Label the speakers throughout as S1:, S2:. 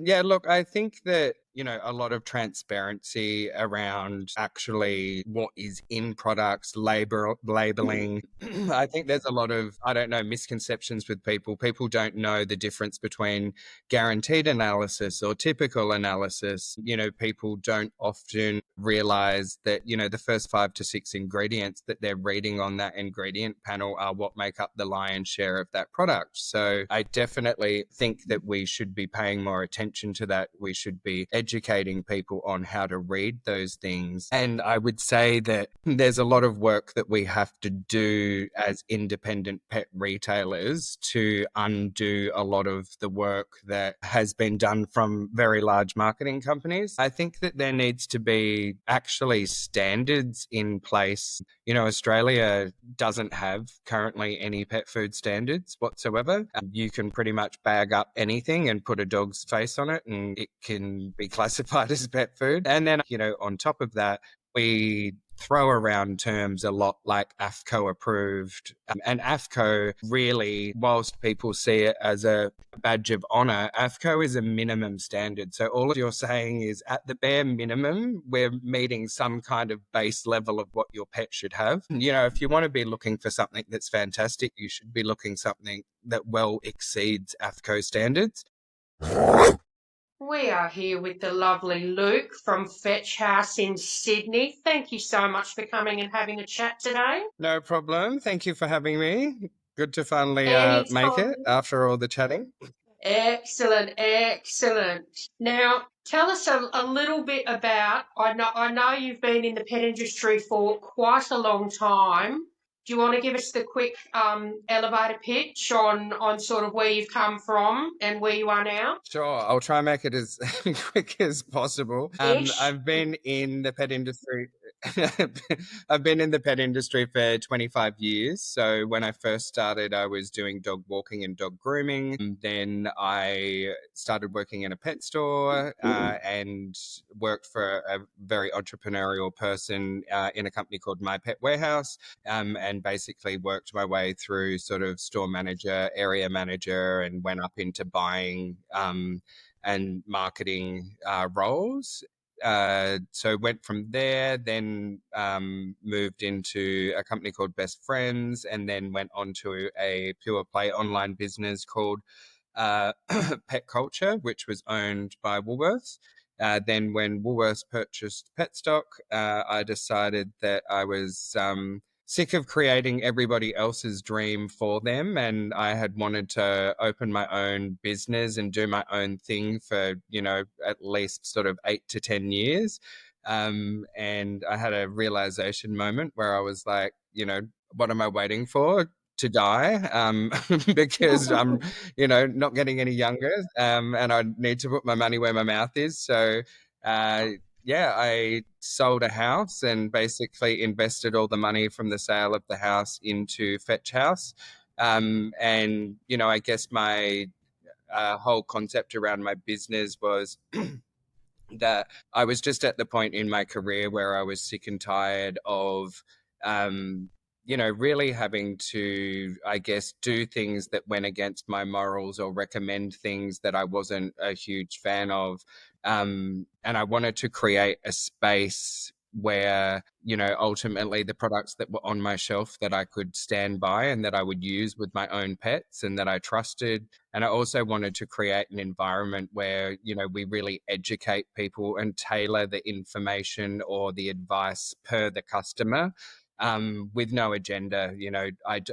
S1: Yeah, look, I think that, a lot of transparency around actually what is in products, labeling. I think there's a lot of, I don't know, misconceptions with people. People don't know the difference between guaranteed analysis or typical analysis. People don't often realize that, the first 5 to 6 ingredients that they're reading on that ingredient panel are what make up the lion's share of that product. So I definitely think that we should be paying more attention to that. We should be educating people on how to read those things. And I would say that there's a lot of work that we have to do as independent pet retailers to undo a lot of the work that has been done from very large marketing companies. I think that there needs to be actually standards in place. Australia doesn't have currently any pet food standards whatsoever. You can pretty much bag up anything and put a dog's face on it and it can be classified as pet food. And then, on top of that, we throw around terms a lot like AAFCO approved. And AAFCO really, whilst people see it as a badge of honour, AAFCO is a minimum standard. So all you're saying is at the bare minimum, we're meeting some kind of base level of what your pet should have. If you want to be looking for something that's fantastic, you should be looking something that well exceeds AAFCO standards.
S2: We are here with the lovely Luke from Fetch House in Sydney. Thank you so much for coming and having a chat today.
S1: No problem. Thank you for having me. Good to finally make it
S2: Anytime.
S1: after all the chatting.
S2: Excellent, excellent. Now, tell us a little bit about, I know you've been in the pet industry for quite a long time. Do you want to give us the quick elevator pitch on sort of where you've come from and where you are now?
S1: Sure, I'll try and make it as quick as possible.
S2: Ish.
S1: I've been in the pet industry. I've been in the pet industry for 25 years. So when I first started, I was doing dog walking and dog grooming. Then I started working in a pet store and worked for a very entrepreneurial person in a company called My Pet Warehouse, and basically worked my way through sort of store manager, area manager, and went up into buying and marketing roles. So went from there, then moved into a company called Best Friends, and then went on to a pure play online business called Pet Culture, which was owned by Woolworths. Then when Woolworths purchased Petstock, I decided that I was sick of creating everybody else's dream for them. And I had wanted to open my own business and do my own thing for, at least sort of 8 to 10 years. And I had a realization moment where I was like, what am I waiting for? To die, because I'm, not getting any younger, and I need to put my money where my mouth is. So, I sold a house and basically invested all the money from the sale of the house into Fetch House. And, I guess my whole concept around my business was that I was just at the point in my career where I was sick and tired of, really having to, I guess, do things that went against my morals or recommend things that I wasn't a huge fan of. And I wanted to create a space where, ultimately the products that were on my shelf that I could stand by and that I would use with my own pets and that I trusted. And I also wanted to create an environment where, we really educate people and tailor the information or the advice per the customer. With no agenda.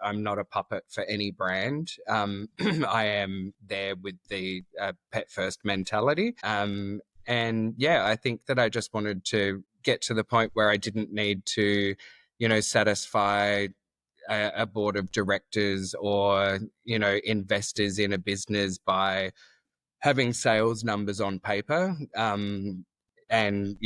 S1: I'm not a puppet for any brand. I am there with the pet first mentality. And I think that I just wanted to get to the point where I didn't need to, satisfy a board of directors or, investors in a business by having sales numbers on paper. And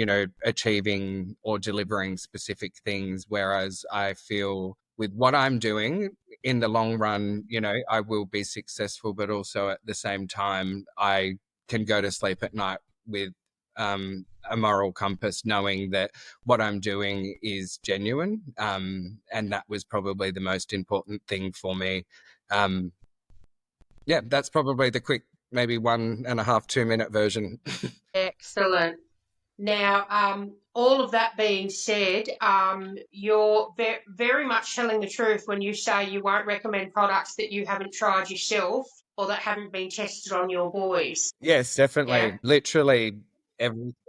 S1: achieving or delivering specific things, whereas I feel with what I'm doing in the long run, I will be successful, but also at the same time I can go to sleep at night with a moral compass, knowing that what I'm doing is genuine, and that was probably the most important thing for me. That's probably the quick maybe 1.5, 2 minute version.
S2: Excellent. Now, all of that being said, you're very much telling the truth when you say you won't recommend products that you haven't tried yourself or that haven't been tested on your boys.
S1: Yes,
S2: Yeah?
S1: definitely. Literally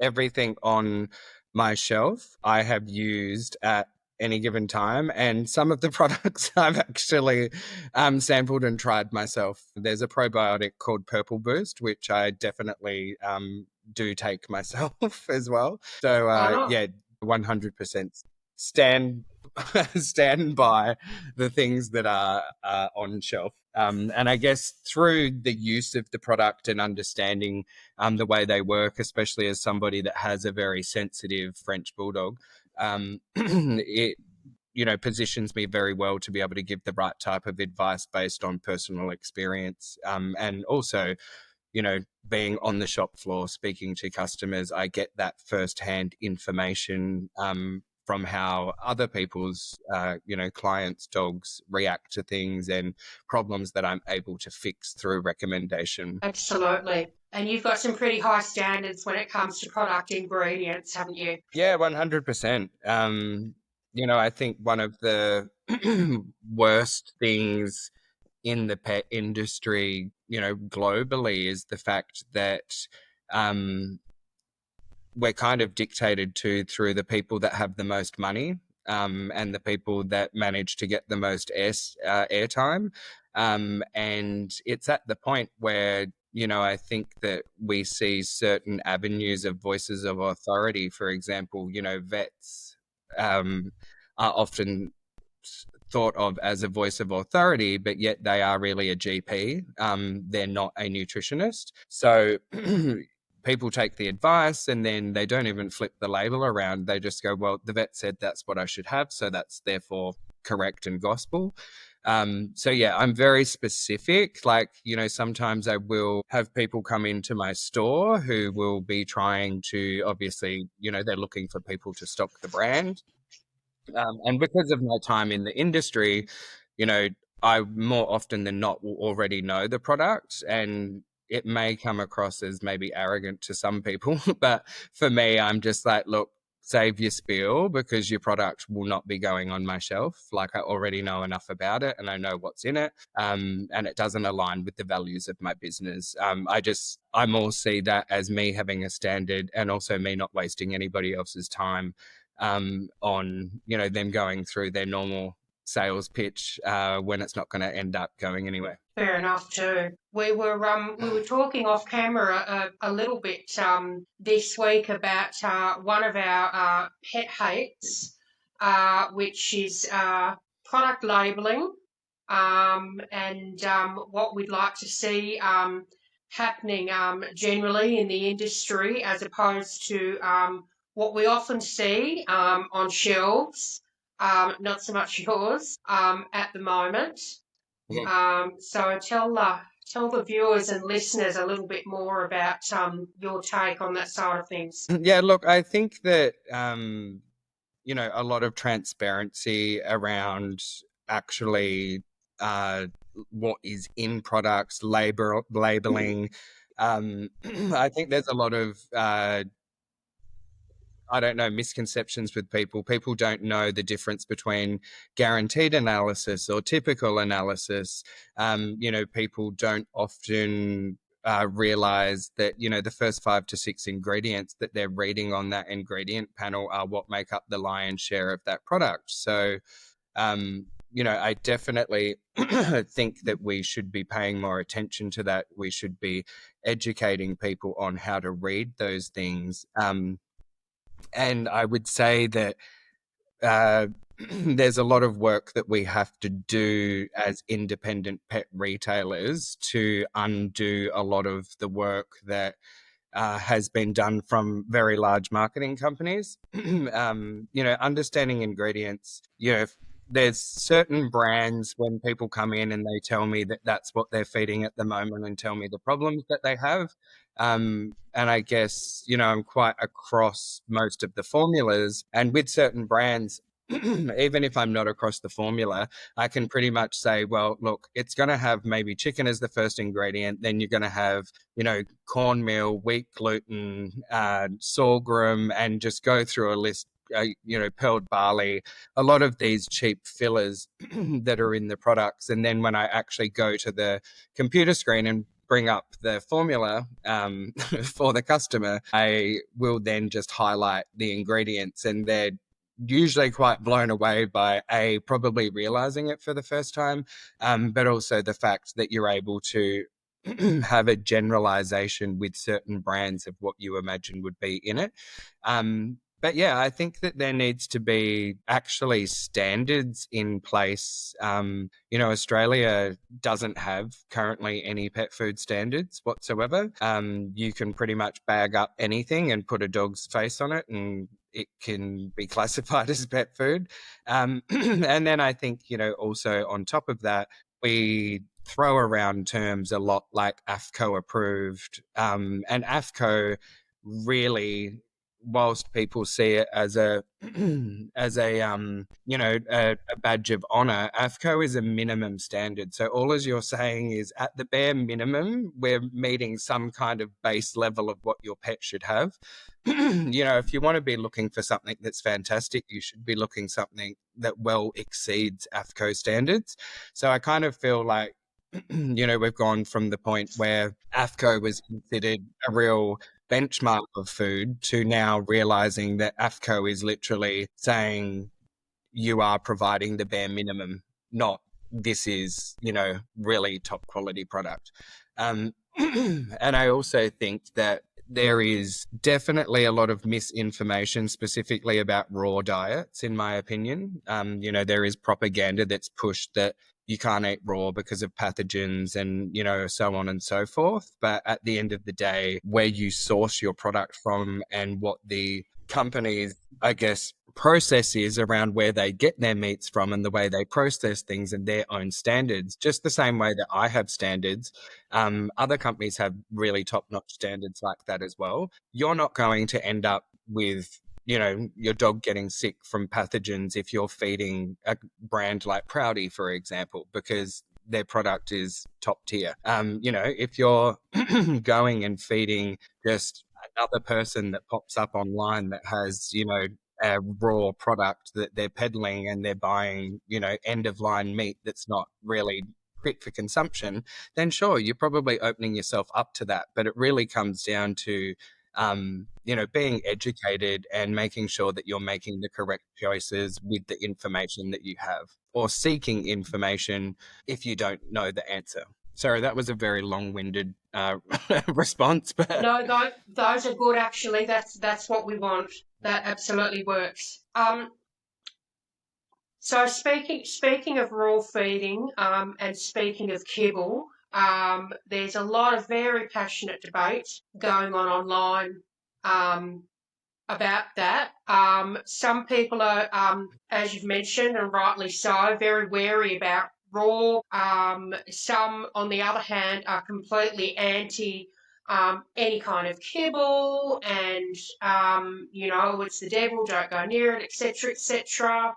S1: everything on my shelf I have used at any given time, and some of the products I've actually sampled and tried myself. There's a probiotic called Purple Boost, which I definitely do take myself as well. So
S2: Oh,
S1: yeah, 100% stand stand by the things that are on shelf. And I guess through the use of the product and understanding the way they work, especially as somebody that has a very sensitive French bulldog, it positions me very well to be able to give the right type of advice based on personal experience, and also being on the shop floor speaking to customers, I get that firsthand information from how other people's clients dogs react to things and problems that I'm able to fix through recommendation.
S2: absolutely. And you've got some pretty high standards when it comes to product ingredients, haven't you?
S1: Yeah, 100%. I think one of the worst things in the pet industry, globally, is the fact that um, we're kind of dictated to through the people that have the most money, and the people that manage to get the most airtime. And it's at the point where, I think that we see certain avenues of voices of authority. For example, vets are often thought of as a voice of authority, but yet they are really a GP. They're not a nutritionist. So people take the advice and then they don't even flip the label around. They just go, well, the vet said that's what I should have, so that's therefore correct and gospel. So yeah, I'm very specific. Like, sometimes I will have people come into my store who will be trying to, obviously, they're looking for people to stock the brand. And because of my time in the industry, you know, I more often than not will already know the product, and it may come across as maybe arrogant to some people, but for me, I'm just like, look, save your spiel because your product will not be going on my shelf. Like, I already know enough about it and I know what's in it. And it doesn't align with the values of my business. I more see that as me having a standard and also me not wasting anybody else's time on them going through their normal sales pitch when it's not going to end up going anywhere.
S2: Fair enough too. We were talking off camera a little bit this week about one of our pet hates, which is product labelling, and what we'd like to see happening generally in the industry, as opposed to what we often see on shelves, not so much yours at the moment. So tell the viewers and listeners a little bit more about your take on that side of things.
S1: Yeah, look, I think that a lot of transparency around actually uh, what is in products, labeling. I think there's a lot of I don't know, misconceptions with people. People don't know the difference between guaranteed analysis or typical analysis. People don't often realize that, the first 5 to 6 ingredients that they're reading on that ingredient panel are what make up the lion's share of that product. So, I definitely think that we should be paying more attention to that. We should be educating people on how to read those things. And I would say that uh, there's a lot of work that we have to do as independent pet retailers to undo a lot of the work that has been done from very large marketing companies. Understanding ingredients. There's certain brands when people come in and they tell me that that's what they're feeding at the moment and tell me the problems that they have. And I guess, I'm quite across most of the formulas. And with certain brands, even if I'm not across the formula, I can pretty much say, well, look, it's going to have maybe chicken as the first ingredient. Then you're going to have, cornmeal, wheat gluten, sorghum, and just go through a list. Pearled barley, a lot of these cheap fillers that are in the products. And then when I actually go to the computer screen and bring up the formula for the customer, I will then just highlight the ingredients, and they're usually quite blown away by probably realizing it for the first time, but also the fact that you're able to have a generalization with certain brands of what you imagine would be in it. But yeah, I think that there needs to be actually standards in place. Australia doesn't have currently any pet food standards whatsoever. You can pretty much bag up anything and put a dog's face on it, and it can be classified as pet food. And then I think, also on top of that, we throw around terms a lot like AAFCO approved. And AAFCO really, whilst people see it as a badge of honor, AAFCO is a minimum standard. So all as you're saying is, at the bare minimum, we're meeting some kind of base level of what your pet should have. If you want to be looking for something that's fantastic, you should be looking something that well exceeds AAFCO standards. So I kind of feel like, we've gone from the point where AAFCO was considered a real benchmark of food to now realizing that AAFCO is literally saying you are providing the bare minimum, not this is, really top quality product. And I also think that there is definitely a lot of misinformation specifically about raw diets, in my opinion. There is propaganda that's pushed that you can't eat raw because of pathogens and, so on and so forth. But at the end of the day, where you source your product from and what the company's, I guess, process is around where they get their meats from and the way they process things and their own standards, just the same way that I have standards. Other companies have really top-notch standards like that as well. You're not going to end up with your dog getting sick from pathogens if you're feeding a brand like Proudy, for example, because their product is top tier. If you're going and feeding just another person that pops up online that has, a raw product that they're peddling and they're buying, end of line meat that's not really fit for consumption, then sure, you're probably opening yourself up to that. But it really comes down to being educated and making sure that you're making the correct choices with the information that you have, or seeking information if you don't know the answer. Sorry, that was a very long-winded response. But
S2: No, those are good, actually. That's what we want. That absolutely works. So speaking of raw feeding, and speaking of kibble, there's a lot of very passionate debate going on online about that. Some people are, as you've mentioned, and rightly so, very wary about raw. Some, on the other hand, are completely anti any kind of kibble, and it's the devil, don't go near it, etc., etc.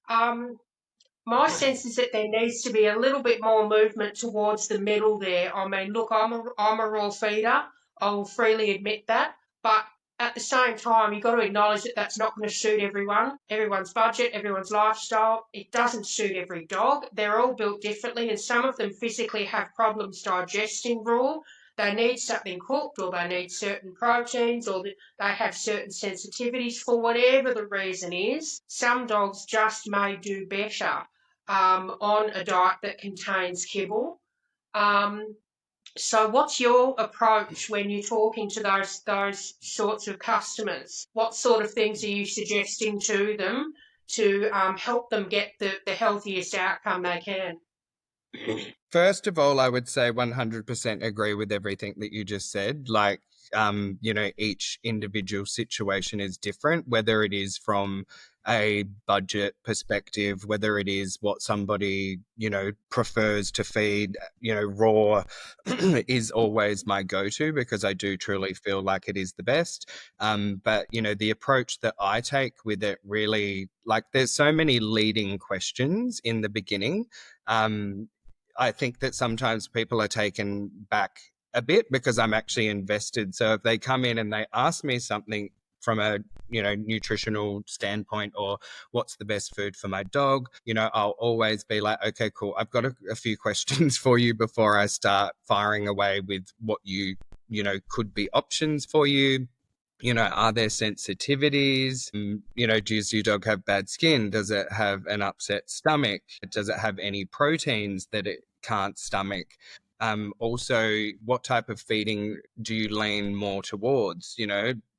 S2: My sense is that there needs to be a little bit more movement towards the middle there. I mean, look, I'm a raw feeder. I will freely admit that. But at the same time, you've got to acknowledge that that's not going to suit everyone, everyone's budget, everyone's lifestyle. It doesn't suit every dog. They're all built differently, and some of them physically have problems digesting raw. They need something cooked, or they need certain proteins, or they have certain sensitivities for whatever the reason is. Some dogs just may do better on a diet that contains kibble. So what's your approach when you're talking to those sorts of customers? What sort of things are you suggesting to them to help them get the healthiest outcome they can?
S1: First of all, I would say 100% agree with everything that you just said. Like, each individual situation is different, whether it is from a budget perspective, whether it is what somebody, prefers to feed, raw is always my go-to because I do truly feel like it is the best. But, the approach that I take with it really, like, there's so many leading questions in the beginning. I think that sometimes people are taken back a bit because I'm actually invested. So if they come in and they ask me something from a nutritional standpoint, or what's the best food for my dog, I'll always be like, okay, cool, I've got a few questions for you before I start firing away with what could be options for you. Are there sensitivities? Does your dog have bad skin? Does it have an upset stomach? Does it have any proteins that it can't stomach? Also, what type of feeding do you lean more towards?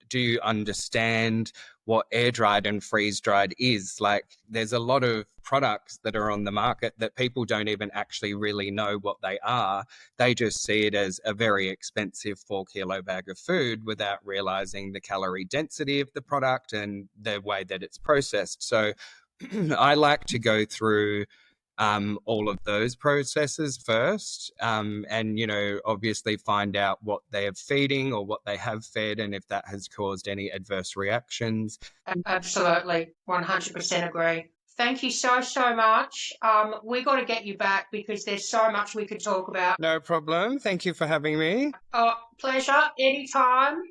S1: Do you understand what air dried and freeze dried is? Like, there's a lot of products that are on the market that people don't even actually really know what they are. They just see it as a very expensive 4 kilo bag of food without realizing the calorie density of the product and the way that it's processed. So I like to go through all of those processes first, and obviously find out what they are feeding or what they have fed, and if that has caused any adverse reactions.
S2: Absolutely, 100% agree. Thank you so, so much. We got to get you back because there's so much we could talk about.
S1: No problem. Thank you for having me.
S2: Pleasure, anytime.